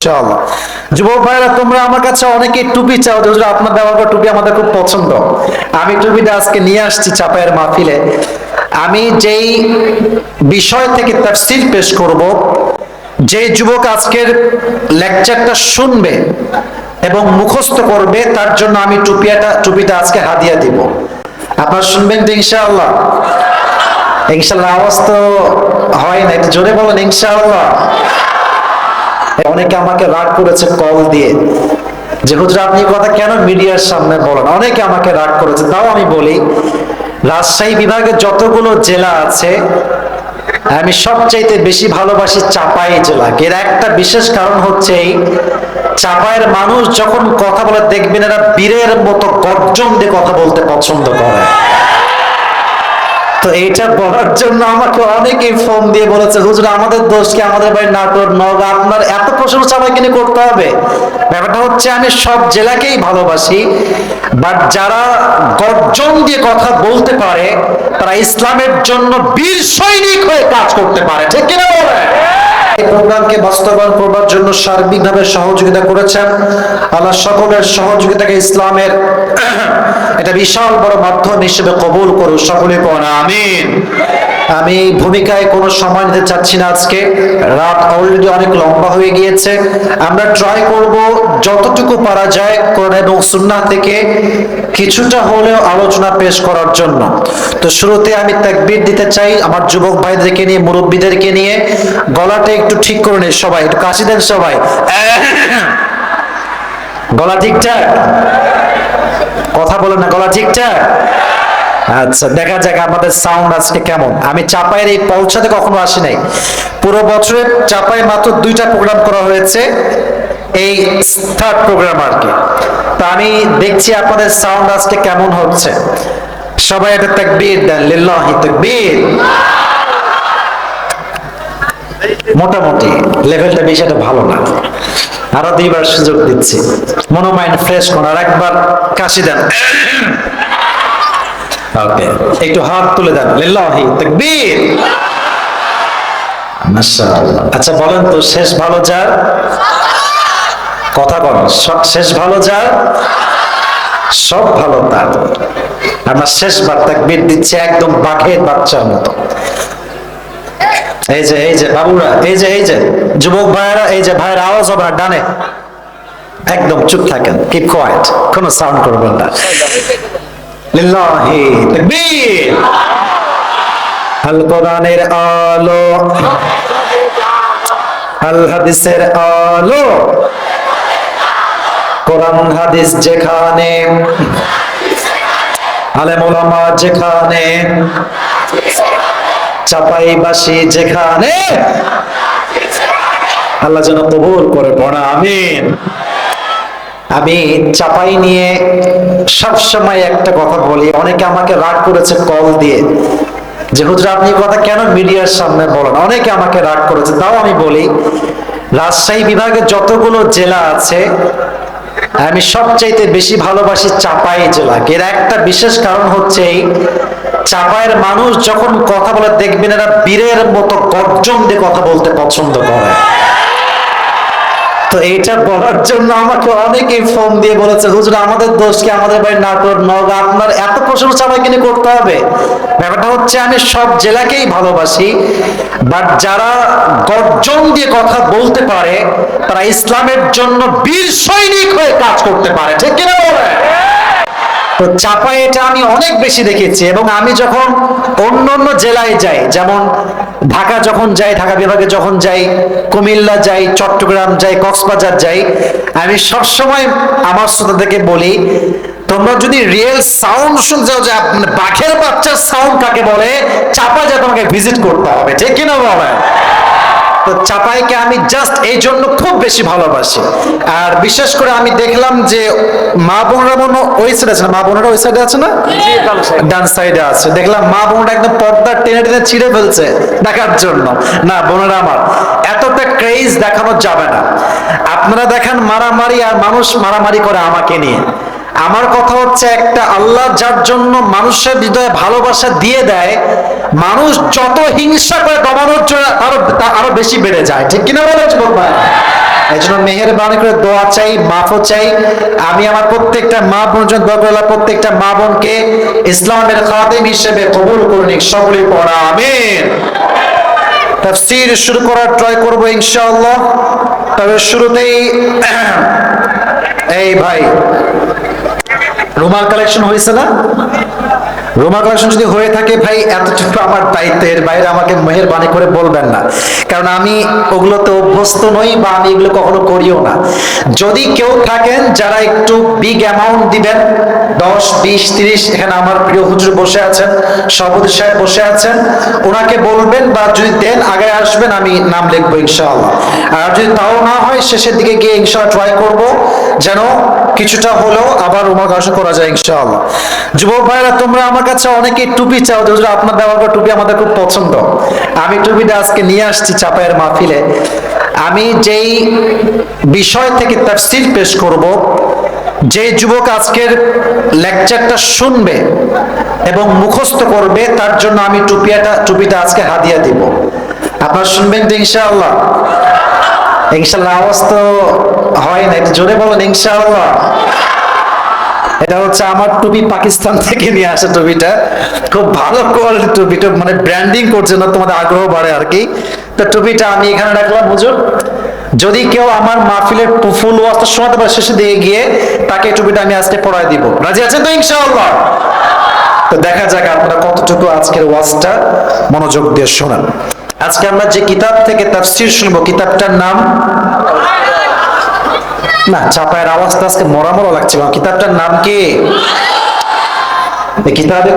ইনশাআল্লাহ। যুবক ভাইরা, তোমরা আমার কাছে অনেকেই টুপি চাও যে হুজুর আপনার ব্যবহার করা টুপি আমাদের খুব পছন্দ। আমি টুপিটা আজকে নিয়ে আসছি চাপায়ের মাহফিলে। আমি যেই বিষয় থেকে তাফসীর পেশ করব, যে যুবক আজকের লেকচারটা শুনবে এবং মুখস্থ করবে তার জন্য আমি টুপিটা আজকে হাদিয়া দিব। আপনারা শুনবেন তো ইনশাআল্লাহ? ইনশাআল্লাহ আওয়াজ তো হয় না, একটু জোরে বলেন ইনশাআল্লাহ। অনেকে আমাকে রাগ করেছে কল দিয়ে যে হুজুর আপনি কথা কেন মিডিয়ার সামনে বলেন, অনেকে আমাকে রাগ করেছে। তাও আমি বলি, রাজশাহী বিভাগের যতগুলো জেলা আছে আমি সবচাইতে বেশি ভালোবাসি চাপাই জেলাকে। এর একটা বিশেষ কারণ হচ্ছে এই চাপায়ের মানুষ যখন কথা বলে দেখবেন এরা বীরের মতো গর্জন দিয়ে কথা বলতে পছন্দ করে। তো এইটা বলার জন্য আমাকে অনেকেই ফোন দিয়ে বলেছে হুজুর আমাদের দোষ কি, আমাদের বাড়ি নাটোর নওগাঁ, আপনার এত প্রশংসা আমাকে নিয়ে করতে হবে? ব্যাপারটা হচ্ছে আমি সব জেলাকেই ভালোবাসি, বাট যারা গর্জন দিয়ে কথা বলতে পারে তারা ইসলামের জন্য বীর সৈনিক হয়ে কাজ করতে পারে, ঠিক কিনা বলে? এই প্রোগ্রামকে বাস্তবায়ন করবার জন্য সার্বিকভাবে সহযোগিতা করেছেন। আল্লাহ সকলের সহযোগিতাকে ইসলামের এটা বিশাল বড় মাধ্যম হিসেবে কবুল করুন, সকলে পড়ুন আমিন। আমি ভূমিকায় কোনো সময় নিতে চাচ্ছি না, আজকে রাত অলরেডি অনেক লম্বা হয়ে গিয়েছে। আমরা ট্রাই করব যতটুকু পারা যায় কোরআন এবং সুন্নাহ থেকে কিছুটা হলেও আলোচনা পেশ করার জন্য। তো শুরুতে আমি তাকবীর দিতে চাই আমার যুবক ভাইদেরকে নিয়ে, মুরব্বীদেরকে নিয়ে। গলাটা একটু ঠিক করে নিন সবাই, একটু কাশি দেন সবাই। গলা ঠিকঠাক? কথা বলেন না, গলা ঠিকঠাক? আচ্ছা, দেখা যাক আমাদের সাউন্ড আজকে কেমন। আমি চাপায়ের এই পৌঁছাতে কখনো আসি নাই। পুরো বছরে চাপায় মাত্র 2টা প্রোগ্রাম করা হয়েছে, এই থার্ড প্রোগ্রাম আর কি। তা আমি দেখছি আপনাদের সাউন্ড আজকে কেমন হচ্ছে। সবাই একটা তাকবীর দেন, লিল্লাহি তাকবীর। মোটামুটি লেভেলটা বেশি একটা ভালো না, আরো 2বার সুযোগ দিচ্ছি। মনোমাইন্ড ফ্রেশ করার একবার কাশি দেন। ওকে, একটু হাত তুলে দেন, লিল্লাহি তাকবীর। মাশাআল্লাহ। আচ্ছা বলেন তো, শেষ ভালো যার? কথা বলেন, শেষ ভালো যার? সব ভালো তার। আমরা শেষবার তাকবীর দিচ্ছি একদম বাঘের বাচ্চার মতো। এই যে বাবুরা, এই যে যুবক ভাইয়েরা, এই যে ভাইয়ের আওয়াজ হবে না ডানে, একদম চুপ থাকেন, কিপ কোয়াইট, কোনো সাউন্ড করবেন না। লিল্লাহি তাকবীর। আল কোরআনের আলো, আল হাদিসের আলো, কোরআন হাদিস যেখানে, আলেম ওলামা যেখানে, চাপাইবাসী যেখানে, আল্লাহ যেন কবুল করে পড়া আমিন। আমি চাপাই নিয়ে সবসময় একটা কথা বলি, অনেকে আমাকে রাগ করেছে কল দিয়ে যে হুজুর আপনি কথা কেন মিডিয়ার সামনে বলেন, অনেকে আমাকে রাগ করেছে। তাও আমি বলি, রাজশাহী বিভাগের যতগুলো জেলা আছে আমি সবচাইতে বেশি ভালোবাসি চাপাই জেলাকে। এর একটা বিশেষ কারণ হচ্ছে এই চাপায়ের মানুষ যখন কথা বলে দেখবেন এরা বীরের মতো গর্জন দিয়ে কথা বলতে পছন্দ করে। তো এইটা বলার জন্য আমাকে অনেকেই ফোন দিয়ে বলেছে হুজুর আমাদের দোষ কি, আমাদের বাড়ি নাটোর নওগাঁ, আপনার এত প্রশংসা আমাকে নিয়ে করতে হবে? ব্যাপারটা হচ্ছে আমি সব জেলাকেই ভালোবাসি, বাট যারা গর্জন দিয়ে কথা বলতে পারে তারা ইসলামের জন্য বীর সৈনিক হয়ে কাজ করতে পারে, ঠিক কিনা বলে? তো চাপায় এটা আমি অনেক বেশি দেখেছি। এবং আমি যখন অন্য জেলায় যাই, যেমন ঢাকা যখন যাই, ঢাকা বিভাগে যখন যাই, কুমিল্লা যাই, চট্টগ্রাম যাই, কক্সবাজার যাই, আমি সবসময় আমার শ্রোতাদেরকে বলি তোমরা যদি রিয়েল সাউন্ড শুনতে চাও যে মানে বাঘের বাচ্চার সাউন্ড কাকে বলে, চাপায় যা তোমাকে ভিজিট করতে হবে, ঠিক কিনা বলে? তো চাপাইকে আমি জাস্ট এই জন্য খুব বেশি ভালোবাসি। আর বিশেষ করে আমি দেখলাম যে মা বোনরা মনে ওই সাইডে আছে না, মা বোনেরা ওই সাইডে আছে না, ডান সাইডে আছে, দেখলাম মা বোনরা একদম পর্দা টেনে টেনে ছিঁড়ে ফেলছে দেখার জন্য। না বোনেরা আমার, এতটা ক্রেজ দেখানো যাবে না। আপনারা দেখেন মারামারি, আর মানুষ মারামারি করে আমাকে নিয়ে। আমার কথা হচ্ছে একটা আল্লাহ যার জন্য মানুষের হৃদয়ে ভালোবাসা দিয়ে দেয়, মানুষ যত হিংসা করে দমানোর জন্য আরো বেশি বেড়ে যায়, ঠিক কিনা বলে যুবক ভাই? এই জন্য মেহেরবানি করে দোয়া চাই, মাফও চাই। আমি আমার প্রত্যেকটা মা বোন জন্য দোয়া করলাম, প্রত্যেকটা মা বোনকে ইসলামের খাদেম হিসেবে কবুল করুন, সকলেই পড়া আমিন। তাফসীর শুরু করার ট্রাই করব ইনশাআল্লাহ। তবে শুরুতেই এই ভাই রুমাল কালেকশন হয়েছে না? রুমাল কালেকশন যদি হয়ে থাকে ভাই, এতটুকু আমার দায়িত্বের বাইরে আমাকে মেহেরবানি করে বলবেন না, কারণ আমি ওগুলোতে অভ্যস্ত নই বা আমি এগুলো কখনো করিও না। যদি কেউ থাকেন যারা একটু বিগ অ্যামাউন্ট দিবেন, 10, 20, 30, এখানে আমার প্রিয় হুজুর বসে আছেন, সভাপতি সাহেব বসে আছেন, ওনাকে বলবেন বা যদি দেন আগে আসবেন, আমি নাম লিখবো ইনশাআল্লাহ। আর যদি তাও না হয়, শেষের দিকে গিয়ে ইনশাআল্লাহ ট্রাই করব যেন কিছুটা হলেও আবার রুমাল কালেকশন করা যায় ইনশাআল্লাহ। যুবক ভাইরা, তোমরা আমার কাছে অনেকে টুপি চাও, যে হুজুর আপনার ব্যবহার করা টুপি আমাদের খুব পছন্দ। আমি টুপিটা আজকে নিয়ে আসছি চাপায়ের মাহফিলে। আমি যেই বিষয় থেকে তাফসীর পেশ করব, যে যুবক আজকের লেকচারটা শুনবে এবং মুখস্থ করবে, তার জন্য আমি টুপিটা আজকে হাদিয়া দিব। আপনারা শুনবেন তো ইনশাআল্লাহ? ইনশাআল্লাহ আওয়াজ তো হয় না, একটু জোরে বলেন ইনশাআল্লাহ। এটা হচ্ছে আমার টুপি, পাকিস্তান থেকে নিয়ে আসা টুপিটা, খুব ভালো কোয়ালিটির টুপিটা, মানে ব্র্যান্ডিং করছে না, তোমাদের আগ্রহ বাড়ে আর কি। তো টুপিটা আমি এখানে রাখলাম হুজুর, যদি কেউ আমার মাহফিলের ফুল ওয়াজটা শোনাতে পারে, শেষে দিয়ে গিয়ে তাকে টুপিটা আমি আজকে পড়ায় দিব। রাজি আছেন তো ইনশাআল্লাহ? তো দেখা যাক আপনারা কতটুকু আজকের ওয়াজটা মনোযোগ দিয়ে শোনেন। আজকে আমরা যে কিতাব থেকে তাফসীর শুনবো, কিতাবটার নাম না, চাপায়ের আওয়াজটা আজকে মরা মরা লাগছে। কিতাবটার নাম কি? কিতাবে